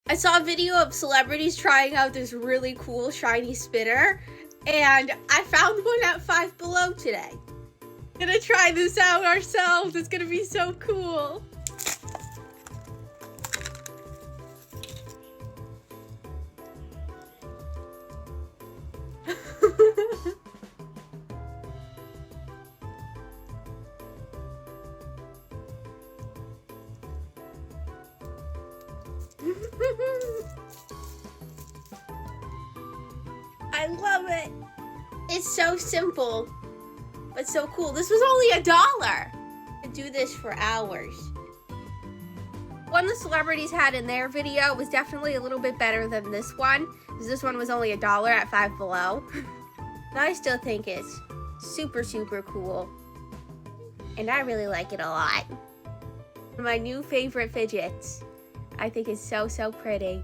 I saw a video of celebrities trying out this really cool shiny spinner, and I found one at Five Below today. We're gonna try this out ourselves. It's gonna be so cool. I love it. It's so simple, but so cool. This was only $1. To do this for hours. One the celebrities had in their video was definitely a little bit better than this one, because this one was only $1 at Five Below. But I still think it's super, super cool. And I really like it a lot. My new favorite fidgets. I think it's so, so pretty.